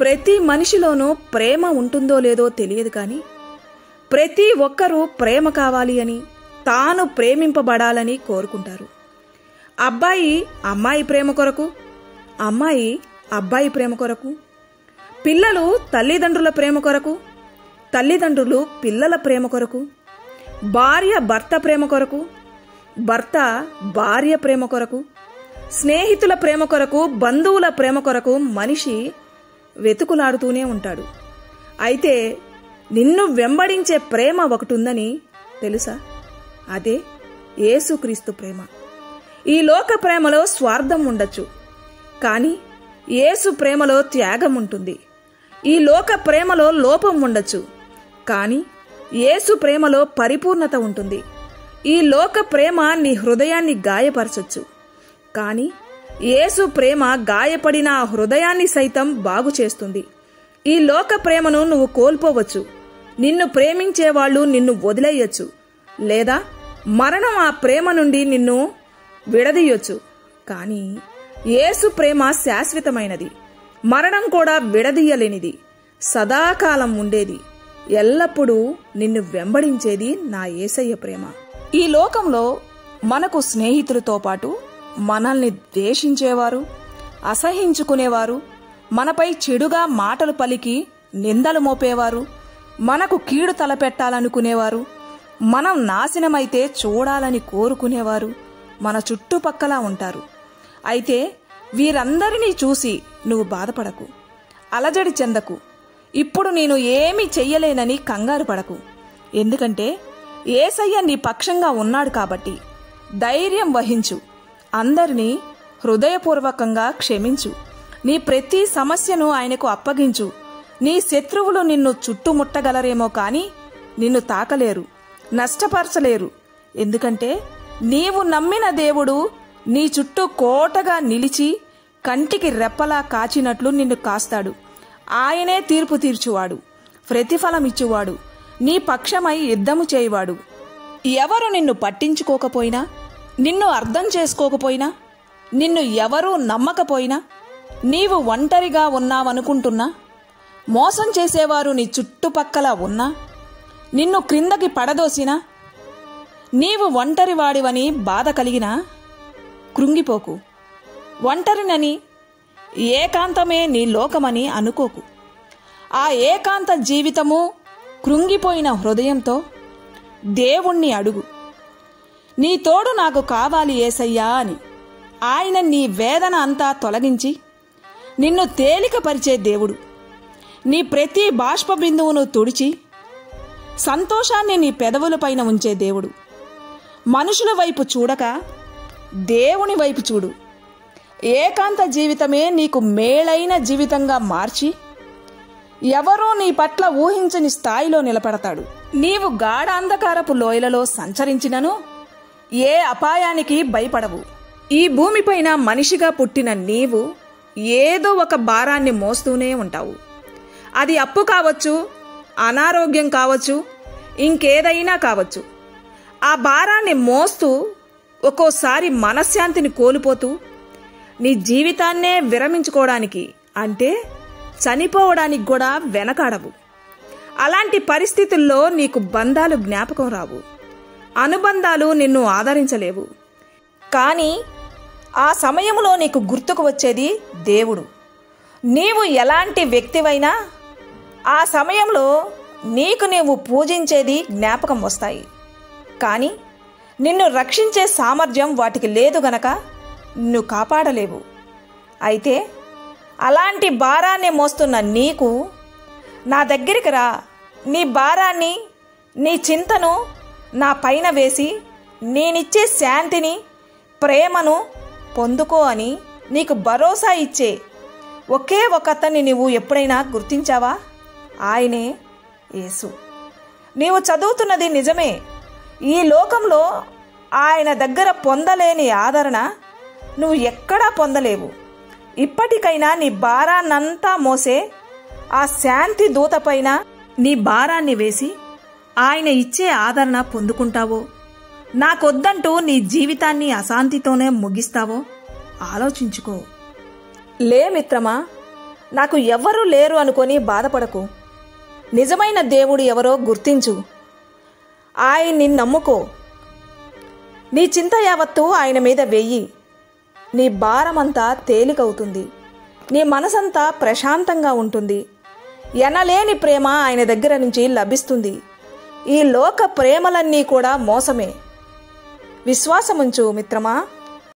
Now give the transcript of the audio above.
ప్రతి మనిషిలోనూ ప్రేమ ఉంటుందో లేదో తెలియదు, కానీ ప్రతి ఒక్కరూ ప్రేమ కావాలి అని, తాను ప్రేమింపబడాలని కోరుకుంటారు. అబ్బాయి అమ్మాయి ప్రేమ కొరకు, అమ్మాయి అబ్బాయి ప్రేమ కొరకు, పిల్లలు తల్లిదండ్రుల ప్రేమ కొరకు, తల్లిదండ్రులు పిల్లల ప్రేమ కొరకు, భార్య భర్త ప్రేమ కొరకు, భర్త భార్య ప్రేమ కొరకు, స్నేహితుల ప్రేమ కొరకు, బంధువుల ప్రేమ కొరకు మనిషి వెతుకులాడుతూనే ఉంటాడు. అయితే నిన్ను వెంబడించే ప్రేమ ఒకటి ఉందని తెలుసా? అదే యేసుక్రీస్తు ప్రేమ. ఈ లోక ప్రేమలో స్వార్థం ఉండొచ్చు, కానీ యేసు ప్రేమలో త్యాగం ఉంటుంది. ఈ లోక ప్రేమలో లోపం ఉండొచ్చు, కానీ యేసు ప్రేమలో పరిపూర్ణత ఉంటుంది. ఈ లోక ప్రేమ నీ హృదయాన్ని గాయపరచొచ్చు, కానీ యేసు ప్రేమ గాయపడిన ఆ హృదయాన్ని సైతం బాగు చేస్తుంది. ఈ లోక ప్రేమను నువ్వు కోల్పోవచ్చు. నిన్ను ప్రేమించేవాళ్లు నిన్ను వదిలేయొచ్చు, లేదా మరణం ఆ ప్రేమ నుండి నిన్ను విడదీయొచ్చు. కానీ యేసు ప్రేమ శాశ్వతమైనది. మరణం కూడా విడదీయలేనిది, సదాకాలం ఉండేది, ఎల్లప్పుడూ నిన్ను వెంబడించేది నా యేసయ్య ప్రేమ. ఈ లోకంలో మనకు స్నేహితులతో పాటు మనల్ని ద్వేషించేవారు, అసహించుకునేవారు, మనపై చెడుగా మాటలు పలికి నిందలు మోపేవారు, మనకు కీడు తలపెట్టాలనుకునేవారు, మనం నాశనమైతే చూడాలని కోరుకునేవారు మన చుట్టుపక్కల ఉంటారు. అయితే వీరందరినీ చూసి నువ్వు బాధపడకు, అలజడి చెందకు. ఇప్పుడు నేను ఏమీ చెయ్యలేనని కంగారు పడకు. ఎందుకంటే యేసయ్య నీ పక్షంగా ఉన్నాడు కాబట్టి ధైర్యం వహించు. అందరినీ హృదయపూర్వకంగా క్షమించు. నీ ప్రతి సమస్యను ఆయనకు అప్పగించు. నీ శత్రువులు నిన్ను చుట్టుముట్టగలరేమో కానీ నిన్ను తాకలేరు, నష్టపరచలేరు. ఎందుకంటే నీవు నమ్మిన దేవుడు నీ చుట్టూ కోటగా నిలిచి కంటికి రెప్పలా కాచినట్లు నిన్ను కాస్తాడు. ఆయనే తీర్పు తీర్చువాడు, ప్రతిఫలమిచ్చువాడు, నీ పక్షమై యుద్ధము చేయువాడు. ఎవరు నిన్ను పట్టించుకోకపోయినా, నిన్ను అర్థం చేసుకోకపోయినా, నిన్ను ఎవరూ నమ్మకపోయినా, నీవు ఒంటరిగా ఉన్నావనుకుంటున్నా, మోసం చేసేవారు నీ చుట్టుపక్కల ఉన్నా, నిన్ను క్రిందకి పడదోసినా, నీవు ఒంటరివాడివని బాధ కలిగినా కృంగిపోకు. ఒంటరినని, ఏకాంతమే నీ లోకమని అనుకోకు. ఆ ఏకాంత జీవితము కృంగిపోయిన హృదయంతో దేవుణ్ణి అడుగు, నీ తోడు నాకు కావాలి యేసయ్యా అని. ఆయన నీ వేదన అంతా తొలగించి నిన్ను తేలికపరిచే దేవుడు. నీ ప్రతి బాష్ప బిందువును తుడిచి సంతోషాన్ని నీ పెదవులపైన ఉంచే దేవుడు. మనుషుల వైపు చూడక దేవుని వైపు చూడు. ఏకాంత జీవితమే నీకు మేలైన జీవితంగా మార్చి ఎవరూ నీ పట్ల ఊహించని స్థాయిలో నిలబడతాడు. నీవు గాఢ అంధకారపు లోయలలో సంచరించినను ఏ అపాయానికి భయపడవు. ఈ భూమిపైన మనిషిగా పుట్టిన నీవు ఏదో ఒక భారాన్ని మోస్తూనే ఉంటావు. అది అప్పు కావచ్చు, అనారోగ్యం కావచ్చు, ఇంకేదైనా కావచ్చు. ఆ భారాన్ని మోస్తూ ఒక్కోసారి మనశ్శాంతిని కోల్పోతూ నీ జీవితాన్నే విరమించుకోవడానికి, అంటే చనిపోవడానికి కూడా వెనకాడవు. అలాంటి పరిస్థితుల్లో నీకు బంధాలు జ్ఞాపకం రావు, అనుబంధాలు నిన్ను ఆదరించలేవు. కానీ ఆ సమయంలో నీకు గుర్తుకు వచ్చేది దేవుడు. నీవు ఎలాంటి వ్యక్తివైనా ఆ సమయంలో నీకు నీవు పూజించేది జ్ఞాపకం వస్తాయి. కానీ నిన్ను రక్షించే సామర్థ్యం వాటికి లేదు గనక నిన్ను కాపాడలేవు. అయితే అలాంటి భారాన్ని మోస్తున్న నీకు నా దగ్గరికి రా, నీ భారాన్ని, నీ చింతను నా పైన వేసి నేనిచ్చే శాంతిని, ప్రేమను పొందుకో అని నీకు భరోసా ఇచ్చే ఒకే ఒకతన్ని నీవు ఎప్పుడైనా గుర్తించావా? ఆయనే యేసు. నీవు చదువుతున్నది నిజమే. ఈ లోకంలో ఆయన దగ్గర పొందలేని ఆదరణ నువ్వు ఎక్కడా పొందలేవు. ఇప్పటికైనా నీ భారాన్నంతా మోసే ఆ శాంతి దూత పైన నీ భారాన్ని వేసి ఆయన ఇచ్చే ఆదరణ పొందుకుంటావో, నాకొద్దంటూ నీ జీవితాన్ని అశాంతితోనే ముగిస్తావో ఆలోచించుకో. లే మిత్రమా, నాకు ఎవ్వరూ లేరు అనుకొని బాధపడకు. నిజమైన దేవుడు ఎవరో గుర్తించు. ఆయన్ని నమ్ముకో. నీ చింత యావత్తు ఆయన మీద వెయ్యి. నీ భారమంతా తేలికవుతుంది. నీ మనసంతా ప్రశాంతంగా ఉంటుంది. ఎనలేని ప్రేమ ఆయన దగ్గర నుంచి లభిస్తుంది. ఈ లోక ప్రేమలన్నీ కూడా మోసమే. విశ్వాసముంచు మిత్రమా.